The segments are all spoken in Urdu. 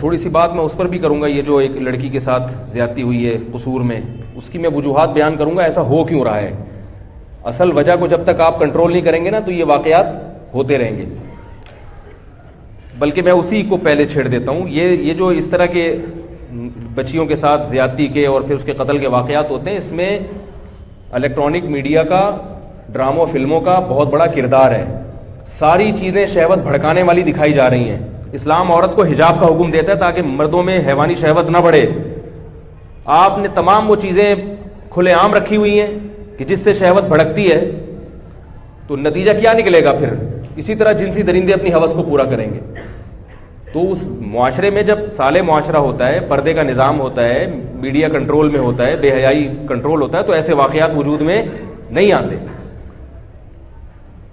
تھوڑی سی بات میں اس پر بھی کروں گا، یہ جو ایک لڑکی کے ساتھ زیادتی ہوئی ہے قصور میں، اس کی میں وجوہات بیان کروں گا ایسا ہو کیوں رہا ہے. اصل وجہ کو جب تک آپ کنٹرول نہیں کریں گے نا تو یہ واقعات ہوتے رہیں گے. بلکہ میں اسی کو پہلے چھیڑ دیتا ہوں. یہ جو اس طرح کے بچیوں کے ساتھ زیادتی کے اور پھر اس کے قتل کے واقعات ہوتے ہیں، اس میں الیکٹرانک میڈیا کا، ڈراموں فلموں کا بہت بڑا کردار ہے. ساری چیزیں شہوت بھڑکانے والی دکھائی جا رہی ہیں. اسلام عورت کو حجاب کا حکم دیتا ہے تاکہ مردوں میں حیوانی شہوت نہ بڑھے. آپ نے تمام وہ چیزیں کھلے عام رکھی ہوئی ہیں کہ جس سے شہوت بھڑکتی ہے، تو نتیجہ کیا نکلے گا پھر؟ اسی طرح جنسی درندے اپنی ہوس کو پورا کریں گے. تو اس معاشرے میں جب صالح معاشرہ ہوتا ہے، پردے کا نظام ہوتا ہے، میڈیا کنٹرول میں ہوتا ہے، بے حیائی کنٹرول ہوتا ہے، تو ایسے واقعات وجود میں نہیں آتے.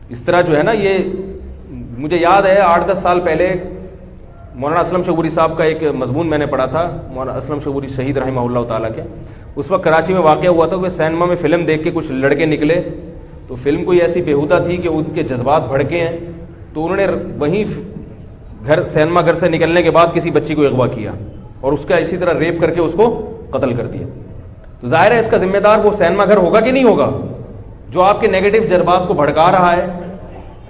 اس طرح جو ہے نا، یہ مجھے یاد ہے 8-10 سال پہلے مولانا اسلم شعبوری صاحب کا ایک مضمون میں نے پڑھا تھا، مولانا اسلم شعبوری شہید رحمہ اللہ تعالیٰ کے. اس وقت کراچی میں واقعہ ہوا تھا. وہ سینما میں فلم دیکھ کے کچھ لڑکے نکلے، تو فلم کوئی ایسی بےہودہ تھی کہ ان کے جذبات بھڑکے ہیں، تو انہوں نے وہیں سینما گھر سے نکلنے کے بعد کسی بچی کو اغوا کیا اور اس کا اسی طرح ریپ کر کے اس کو قتل کر دیا. تو ظاہر ہے اس کا ذمہ دار وہ سینما گھر ہوگا کہ نہیں ہوگا، جو آپ کے نیگیٹو جذبات کو بھڑکا رہا ہے.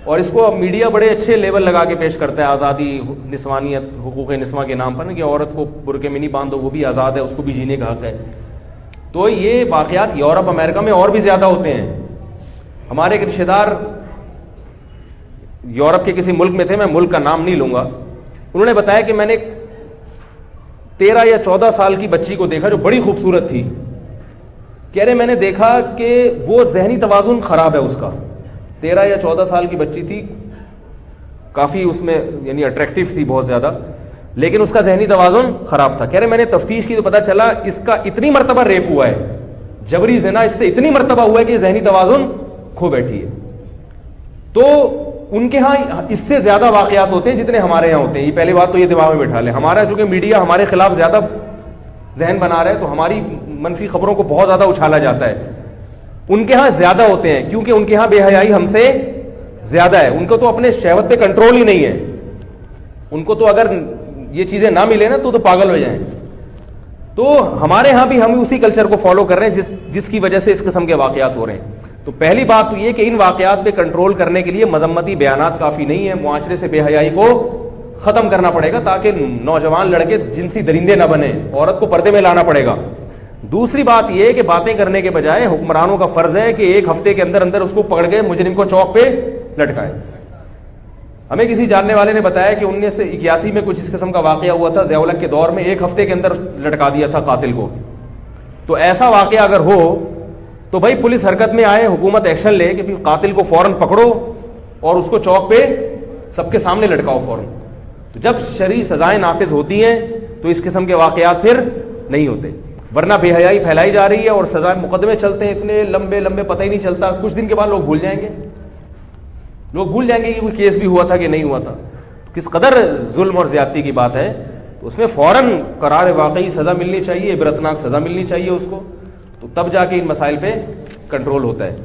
اور اس کو میڈیا بڑے اچھے لیول لگا کے پیش کرتا ہے، آزادی، نسوانیت، حقوق نسواں کے نام پر نا، کہ عورت کو برقعے میں نہیں باندھو، وہ بھی آزاد ہے، اس کو بھی جینے کا حق ہے. تو یہ واقعات یورپ امریکہ میں اور بھی زیادہ ہوتے ہیں. ہمارے ایک رشتے دار یورپ کے کسی ملک میں تھے، میں ملک کا نام نہیں لوں گا. انہوں نے بتایا کہ میں نے 13 یا 14 سال کی بچی کو دیکھا جو بڑی خوبصورت تھی. کہہ رہے میں نے دیکھا کہ وہ ذہنی توازن خراب ہے اس کا. 13 یا 14 سال کی بچی تھی، کافی اس میں یعنی اٹریکٹیو تھی بہت زیادہ، لیکن اس کا ذہنی توازن خراب تھا. کہہ رہے میں نے تفتیش کی تو پتہ چلا اس کا اتنی مرتبہ ریپ ہوا ہے، جبری زنا اس سے اتنی مرتبہ ہوا ہے کہ ذہنی توازن کھو بیٹھی ہے. تو ان کے ہاں اس سے زیادہ واقعات ہوتے ہیں جتنے ہمارے یہاں ہوتے ہیں. یہ پہلی بات تو یہ دماغ میں بٹھا لیں. ہمارا چونکہ میڈیا ہمارے خلاف زیادہ ذہن بنا رہا ہے تو ہماری منفی خبروں کو بہت زیادہ اچھالا جاتا ہے. ان کے ہاں زیادہ ہوتے ہیں کیونکہ ان کے ہاں بے حیائی ہم سے زیادہ ہے. ان کو تو اپنے شہوت پہ کنٹرول ہی نہیں ہے. ان کو تو اگر یہ چیزیں نہ ملے نا تو پاگل ہو جائیں. تو ہمارے ہاں بھی ہم اسی کلچر کو فالو کر رہے ہیں جس کی وجہ سے اس قسم کے واقعات ہو رہے ہیں. تو پہلی بات تو یہ کہ ان واقعات پہ کنٹرول کرنے کے لیے مذمتی بیانات کافی نہیں ہے. معاشرے سے بے حیائی کو ختم کرنا پڑے گا تاکہ نوجوان لڑکے جنسی درندے نہ بنے. عورت کو پردے میں لانا پڑے گا. دوسری بات یہ کہ باتیں کرنے کے بجائے حکمرانوں کا فرض ہے کہ ایک ہفتے کے اندر اندر اس کو پکڑ کے مجرم کو چوک پہ لٹکائے. ہمیں کسی جاننے والے نے بتایا کہ 1981 میں کچھ اس قسم کا واقعہ ہوا تھا. ضیاء الحق کے دور میں ایک ہفتے کے اندر لٹکا دیا تھا قاتل کو. تو ایسا واقعہ اگر ہو تو بھائی پولیس حرکت میں آئے، حکومت ایکشن لے کہ قاتل کو فوراً پکڑو اور اس کو چوک پہ سب کے سامنے لٹکاؤ فوراً. تو جب شرعی سزائیں نافذ ہوتی ہیں تو اس قسم کے واقعات پھر نہیں ہوتے. ورنہ بے حیائی پھیلائی جا رہی ہے اور سزائیں مقدمے چلتے ہیں اتنے لمبے لمبے، پتہ ہی نہیں چلتا. کچھ دن کے بعد لوگ بھول جائیں گے کہ کوئی کیس بھی ہوا تھا کہ نہیں ہوا تھا. کس قدر ظلم اور زیادتی کی بات ہے. تو اس میں فوراً قرار واقعی سزا ملنی چاہیے، عبرتناک سزا ملنی چاہیے اس کو. تو تب جا کے ان مسائل پہ کنٹرول ہوتا ہے.